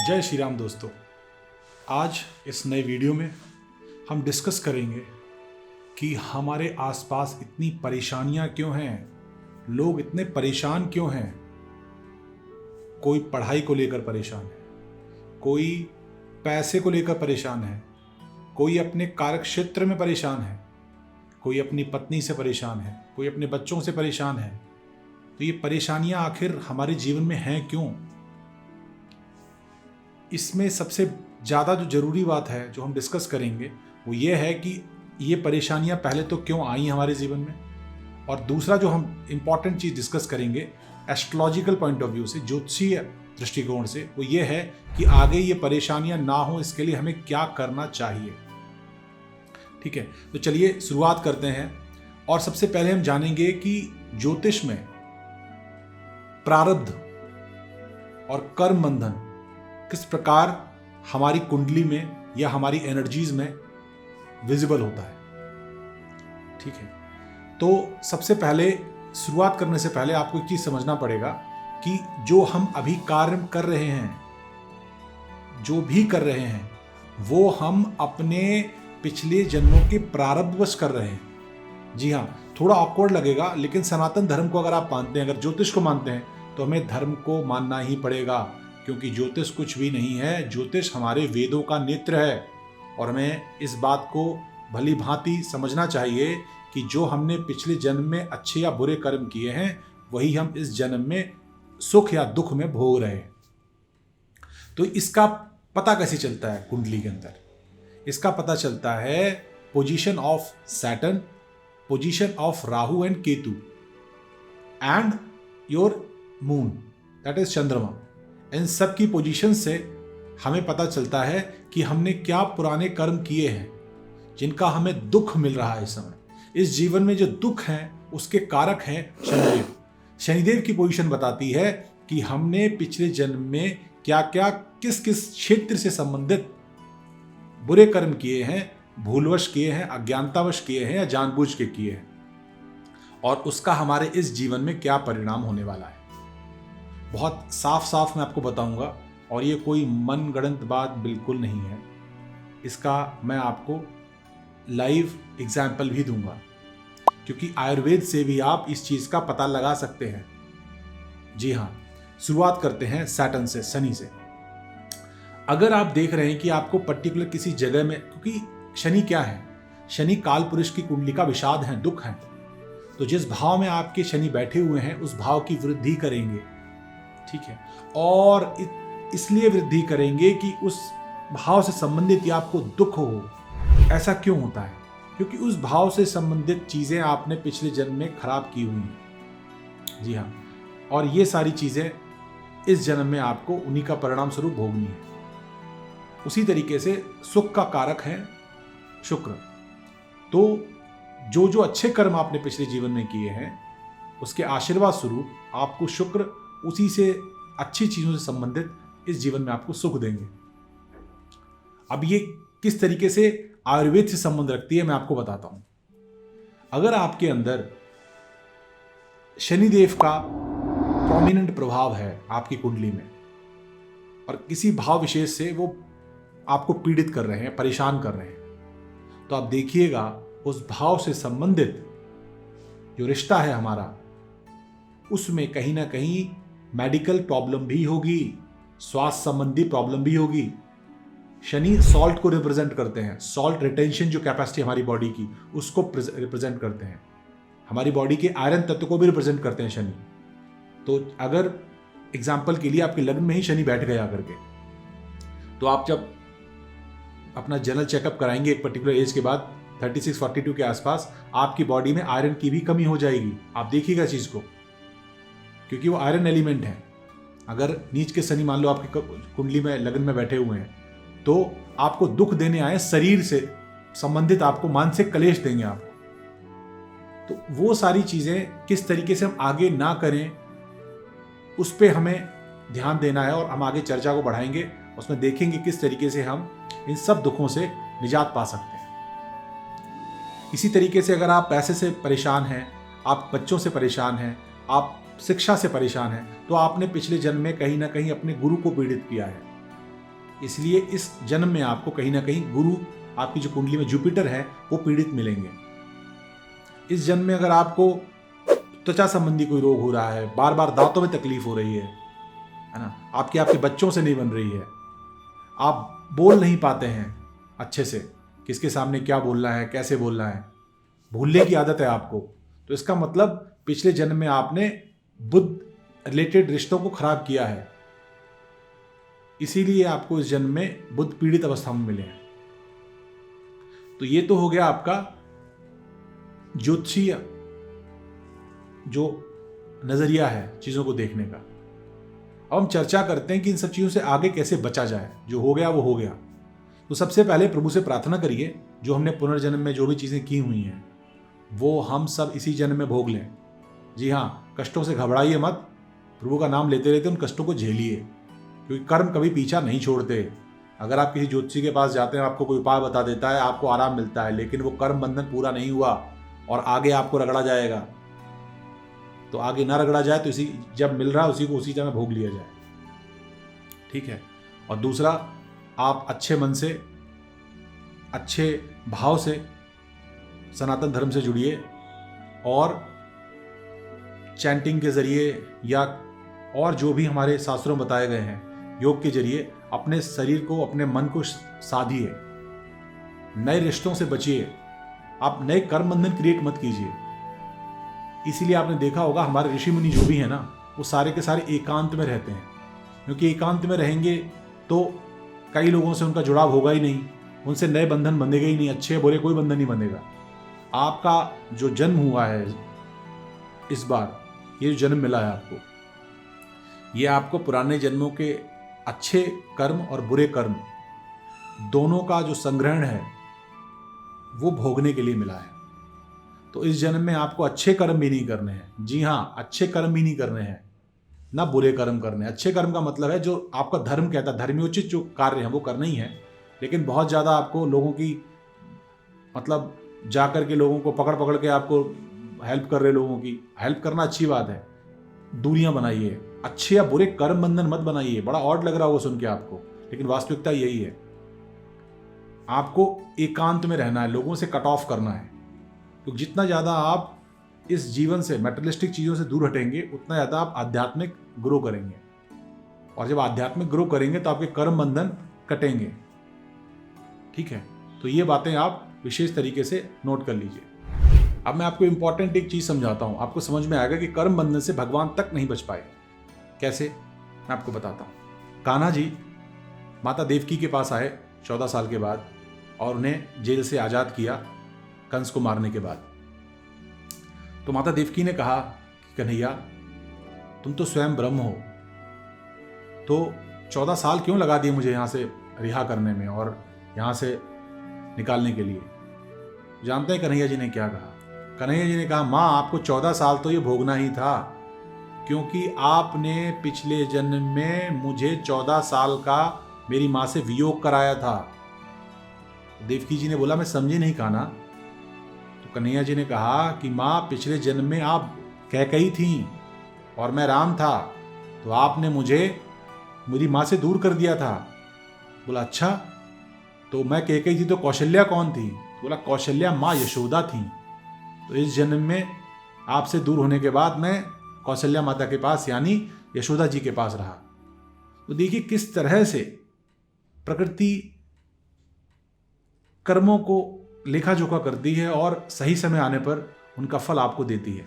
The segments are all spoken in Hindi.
जय श्री राम दोस्तों। आज इस नए वीडियो में हम डिस्कस करेंगे कि हमारे आसपास इतनी परेशानियां क्यों हैं, लोग इतने परेशान क्यों हैं। कोई पढ़ाई को लेकर परेशान है, कोई पैसे को लेकर परेशान है, कोई अपने कार्य क्षेत्र में परेशान है, कोई अपनी पत्नी से परेशान है, कोई अपने बच्चों से परेशान है। तो ये परेशानियां आखिर हमारे जीवन में हैं क्यों? इसमें सबसे ज़्यादा जो ज़रूरी बात है जो हम डिस्कस करेंगे वो ये है कि ये परेशानियां पहले तो क्यों आई हमारे जीवन में, और दूसरा जो हम इम्पॉर्टेंट चीज़ डिस्कस करेंगे एस्ट्रोलॉजिकल पॉइंट ऑफ व्यू से, ज्योतिषीय दृष्टिकोण से, वो ये है कि आगे ये परेशानियां ना हो इसके लिए हमें क्या करना चाहिए। ठीक है, तो चलिए शुरुआत करते हैं। और सबसे पहले हम जानेंगे कि ज्योतिष में प्रारब्ध और कर्म बंधन किस प्रकार हमारी कुंडली में या हमारी एनर्जीज में विजिबल होता है। ठीक है, तो सबसे पहले शुरुआत करने से पहले आपको एक चीज समझना पड़ेगा कि जो हम अभी कार्य कर रहे हैं, जो भी कर रहे हैं, वो हम अपने पिछले जन्मों के प्रारब्धवश कर रहे हैं। जी हाँ, थोड़ा ऑकवर्ड लगेगा, लेकिन सनातन धर्म को अगर आप मानते हैं, अगर ज्योतिष को मानते हैं, तो हमें धर्म को मानना ही पड़ेगा, क्योंकि ज्योतिष कुछ भी नहीं है। ज्योतिष हमारे वेदों का नेत्र है, और हमें इस बात को भली भांति समझना चाहिए कि जो हमने पिछले जन्म में अच्छे या बुरे कर्म किए हैं, वही हम इस जन्म में सुख या दुख में भोग रहे हैं। तो इसका पता कैसे चलता है कुंडली के अंदर? इसका पता चलता है position of Saturn, position of Rahu and Ketu, and your moon, that is चंद्रमा। इन सब की पोजीशन से हमें पता चलता है कि हमने क्या पुराने कर्म किए हैं जिनका हमें दुख मिल रहा है इस समय। इस जीवन में जो दुख है उसके कारक हैं शनिदेव। शनिदेव की पोजीशन बताती है कि हमने पिछले जन्म में क्या क्या किस किस क्षेत्र से संबंधित बुरे कर्म किए हैं, भूलवश किए हैं, अज्ञानतावश किए हैं या जानबूझ के किए हैं, और उसका हमारे इस जीवन में क्या परिणाम होने वाला है। बहुत साफ साफ मैं आपको बताऊंगा, और ये कोई मनगढ़ंत बात बिल्कुल नहीं है। इसका मैं आपको लाइव एग्जाम्पल भी दूंगा, क्योंकि आयुर्वेद से भी आप इस चीज़ का पता लगा सकते हैं। जी हाँ, शुरुआत करते हैं सैटर्न से, शनि से। अगर आप देख रहे हैं कि आपको पर्टिकुलर किसी जगह में, क्योंकि शनि क्या है, शनि काल पुरुष की कुंडली का विषाद है, दुख है। तो जिस भाव में आपके शनि बैठे हुए हैं उस भाव की वृद्धि करेंगे। ठीक है, और इसलिए वृद्धि करेंगे कि उस भाव से संबंधित या आपको दुख हो। ऐसा क्यों होता है? क्योंकि उस भाव से संबंधित चीजें आपने पिछले जन्म में खराब की हुई हैं। जी हाँ, और ये सारी चीजें इस जन्म में आपको उन्हीं का परिणाम स्वरूप भोगनी है। उसी तरीके से सुख का कारक है शुक्र। तो जो जो अच्छे कर्म आपने पिछले जीवन में किए हैं उसके आशीर्वाद स्वरूप आपको शुक्र उसी से अच्छी चीजों से संबंधित इस जीवन में आपको सुख देंगे। अब ये किस तरीके से आयुर्वेद से संबंध रखती है मैं आपको बताता हूं। अगर आपके अंदर शनिदेव का प्रोमिनेंट प्रभाव है आपकी कुंडली में, और किसी भाव विशेष से वो आपको पीड़ित कर रहे हैं, परेशान कर रहे हैं, तो आप देखिएगा उस भाव से संबंधित जो रिश्ता है हमारा, उसमें कहीं ना कहीं मेडिकल प्रॉब्लम भी होगी, स्वास्थ्य संबंधी प्रॉब्लम भी होगी। शनि सॉल्ट को रिप्रेजेंट करते हैं, सॉल्ट रिटेंशन जो कैपेसिटी हमारी बॉडी की, उसको रिप्रेजेंट करते हैं। हमारी बॉडी के आयरन तत्व को भी रिप्रेजेंट करते हैं शनि। तो अगर एग्जाम्पल के लिए आपके लग्न में ही शनि बैठ गया करके, तो आप जब अपना जनरल चेकअप कराएंगे एक पर्टिकुलर एज के बाद, 36-42 के आसपास, आपकी बॉडी में आयरन की भी कमी हो जाएगी। आप देखिएगा चीज को, क्योंकि वो आयरन एलिमेंट है। अगर नीच के शनि मान लो आपकी कुंडली में लगन में बैठे हुए हैं, तो आपको दुख देने आए, शरीर से संबंधित आपको मानसिक क्लेश देंगे आपको। तो वो सारी चीजें किस तरीके से हम आगे ना करें उस पर हमें ध्यान देना है, और हम आगे चर्चा को बढ़ाएंगे, उसमें देखेंगे किस तरीके से हम इन सब दुखों से निजात पा सकते हैं। इसी तरीके से अगर आप पैसे से परेशान हैं, आप बच्चों से परेशान हैं, आप शिक्षा से परेशान हैं, तो आपने पिछले जन्म में कहीं ना कहीं अपने गुरु को पीड़ित किया है। इसलिए इस जन्म में आपको कहीं ना कहीं गुरु, आपकी जो कुंडली में जुपिटर है, वो पीड़ित मिलेंगे। इस जन्म में अगर आपको त्वचा संबंधी कोई रोग हो रहा है, बार बार दांतों में तकलीफ हो रही है ना, आपके बच्चों से नहीं बन रही है, आप बोल नहीं पाते हैं अच्छे से, किसके सामने क्या बोलना है, कैसे बोलना है, भूलने की आदत है आपको, तो इसका मतलब पिछले जन्म में आपने बुद्ध रिलेटेड रिश्तों को खराब किया है, इसीलिए आपको इस जन्म में बुद्ध पीड़ित अवस्था में मिले हैं। तो ये तो हो गया आपका ज्योतिषीय जो नजरिया है चीजों को देखने का। अब हम चर्चा करते हैं कि इन सब चीजों से आगे कैसे बचा जाए। जो हो गया वो हो गया। तो सबसे पहले प्रभु से प्रार्थना करिए, जो हमने पुनर्जन्म में जो भी चीजें की हुई हैं वो हम सब इसी जन्म में भोग लें। जी हाँ, कष्टों से घबराइए मत, प्रभु का नाम लेते लेते उन कष्टों को झेलिए, क्योंकि कर्म कभी पीछा नहीं छोड़ते। अगर आप किसी ज्योतिषी के पास जाते हैं, आपको कोई उपाय बता देता है, आपको आराम मिलता है, लेकिन वो कर्म बंधन पूरा नहीं हुआ और आगे आपको रगड़ा जाएगा, तो आगे ना रगड़ा जाए तो इसी जब मिल रहा है उसी को उसी जगह भोग लिया जाए। ठीक है। और दूसरा, आप अच्छे मन से, अच्छे भाव से सनातन धर्म से जुड़िए और चैंटिंग के जरिए या और जो भी हमारे शास्त्रों में बताए गए हैं योग के जरिए अपने शरीर को, अपने मन को साधिए, नए रिश्तों से बचिए, आप नए कर्म बंधन क्रिएट मत कीजिए। इसीलिए आपने देखा होगा हमारे ऋषि मुनि जो भी है ना, वो सारे के सारे एकांत में रहते हैं, क्योंकि एकांत में रहेंगे तो कई लोगों से उनका जुड़ाव होगा ही नहीं, उनसे नए बंधन बंधेगा ही नहीं, अच्छे बुरे कोई बंधन नहीं बंधेगा। आपका जो जन्म हुआ है इस बार, ये जो जन्म मिला है आपको, ये आपको पुराने जन्मों के अच्छे कर्म और बुरे कर्म दोनों का जो संग्रहण है वो भोगने के लिए मिला है। तो इस जन्म में आपको अच्छे कर्म भी नहीं करने हैं। जी हाँ, अच्छे कर्म भी नहीं करने हैं, ना बुरे कर्म करने हैं। अच्छे कर्म का मतलब है जो आपका धर्म कहता है, धर्मोचित जो कार्य हैं वो करना ही है, लेकिन बहुत ज़्यादा आपको लोगों की मतलब जा कर के लोगों को पकड़ पकड़ के आपको हेल्प कर रहे, लोगों की हेल्प करना अच्छी बात है, दूरियां बनाइए, अच्छे या बुरे कर्म बंधन मत बनाइए। बड़ा ऑड लग रहा होगा सुन के आपको, लेकिन वास्तविकता यही है। आपको एकांत में रहना है, लोगों से कट ऑफ करना है, क्योंकि जितना ज़्यादा आप इस जीवन से, मेटेरियलिस्टिक चीज़ों से दूर हटेंगे, उतना ज़्यादा आप आध्यात्मिक ग्रो करेंगे, और जब आध्यात्मिक ग्रो करेंगे तो आपके कर्म बंधन कटेंगे। ठीक है, तो ये बातें आप विशेष तरीके से नोट कर लीजिए। अब मैं आपको इंपॉर्टेंट एक चीज़ समझाता हूँ, आपको समझ में आएगा कि कर्म बंधन से भगवान तक नहीं बच पाए। कैसे, मैं आपको बताता हूँ। कान्हा जी माता देवकी के पास आए 14 साल के बाद, और उन्हें जेल से आज़ाद किया कंस को मारने के बाद। तो माता देवकी ने कहा कि कन्हैया, तुम तो स्वयं ब्रह्म हो, तो 14 साल क्यों लगा दिए मुझे यहाँ से रिहा करने में और यहाँ से निकालने के लिए। जानते हैं कन्हैया जी ने क्या कहा? कन्हैया जी ने कहा, माँ आपको 14 साल तो ये भोगना ही था, क्योंकि आपने पिछले जन्म में मुझे 14 साल का मेरी माँ से वियोग कराया था। देवकी जी ने बोला, मैं समझी नहीं कान्हा। तो कन्हैया जी ने कहा कि माँ पिछले जन्म में आप कैकेयी थी और मैं राम था, तो आपने मुझे मेरी माँ से दूर कर दिया था। बोला अच्छा, तो मैं कैकेयी थी तो कौशल्या कौन थी? बोला कौशल्या माँ यशोदा थी। तो इस जन्म में आपसे दूर होने के बाद मैं कौशल्या माता के पास यानी यशोदा जी के पास रहा। तो देखिए किस तरह से प्रकृति कर्मों को लेखा जोखा करती है और सही समय आने पर उनका फल आपको देती है।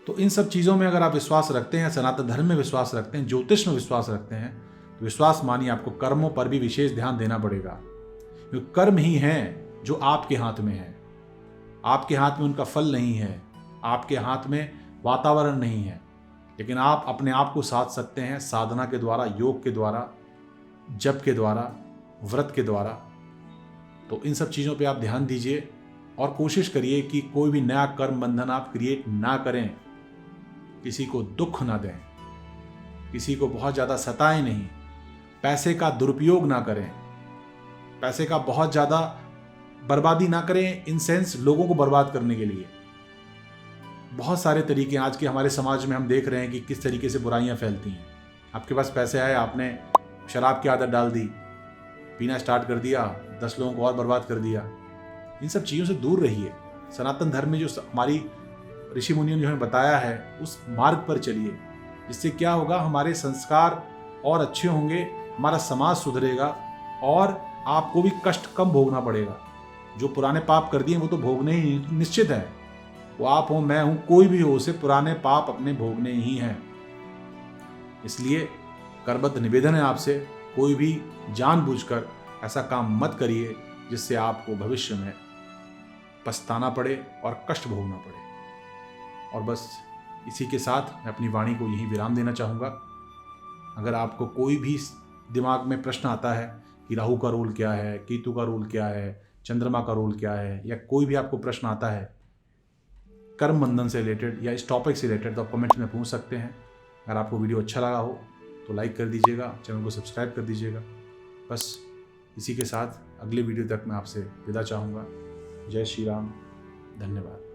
तो इन सब चीज़ों में अगर आप विश्वास रखते हैं, सनातन धर्म में विश्वास रखते हैं, ज्योतिष में विश्वास रखते हैं, तो विश्वास मानिए आपको कर्मों पर भी विशेष ध्यान देना पड़ेगा, क्योंकि कर्म ही हैं जो आपके हाथ में है। आपके हाथ में उनका फल नहीं है, आपके हाथ में वातावरण नहीं है, लेकिन आप अपने आप को साध सकते हैं साधना के द्वारा, योग के द्वारा, जप के द्वारा, व्रत के द्वारा। तो इन सब चीज़ों पे आप ध्यान दीजिए और कोशिश करिए कि कोई भी नया कर्म बंधन आप क्रिएट ना करें, किसी को दुख ना दें, किसी को बहुत ज़्यादा सताएं नहीं, पैसे का दुरुपयोग ना करें, पैसे का बहुत ज़्यादा बर्बादी ना करें, इन सेंस लोगों को बर्बाद करने के लिए। बहुत सारे तरीके आज के हमारे समाज में हम देख रहे हैं कि किस तरीके से बुराइयां फैलती हैं। आपके पास पैसे आए, आपने शराब की आदत डाल दी, पीना स्टार्ट कर दिया, 10 लोगों को और बर्बाद कर दिया। इन सब चीज़ों से दूर रहिए। सनातन धर्म में जो हमारी ऋषि मुनियों ने हमें बताया है उस मार्ग पर चलिए, जिससे क्या होगा, हमारे संस्कार और अच्छे होंगे, हमारा समाज सुधरेगा और आपको भी कष्ट कम भोगना पड़ेगा। जो पुराने पाप कर दिए वो तो भोगने ही निश्चित है। वो आप हो, मैं हूं, कोई भी हो, उसे पुराने पाप अपने भोगने ही हैं। इसलिए करबद्ध निवेदन है आपसे, कोई भी जानबूझकर ऐसा काम मत करिए जिससे आपको भविष्य में पछताना पड़े और कष्ट भोगना पड़े। और बस इसी के साथ मैं अपनी वाणी को यहीं विराम देना चाहूँगा। अगर आपको कोई भी दिमाग में प्रश्न आता है कि राहु का रोल क्या है, केतु का रोल क्या है, चंद्रमा का रोल क्या है, या कोई भी आपको प्रश्न आता है कर्म बंधन से रिलेटेड या इस टॉपिक से रिलेटेड, तो आप कमेंट्स में पूछ सकते हैं। अगर आपको वीडियो अच्छा लगा हो तो लाइक कर दीजिएगा, चैनल को सब्सक्राइब कर दीजिएगा। बस इसी के साथ अगले वीडियो तक मैं आपसे विदा चाहूँगा। जय श्री राम, धन्यवाद।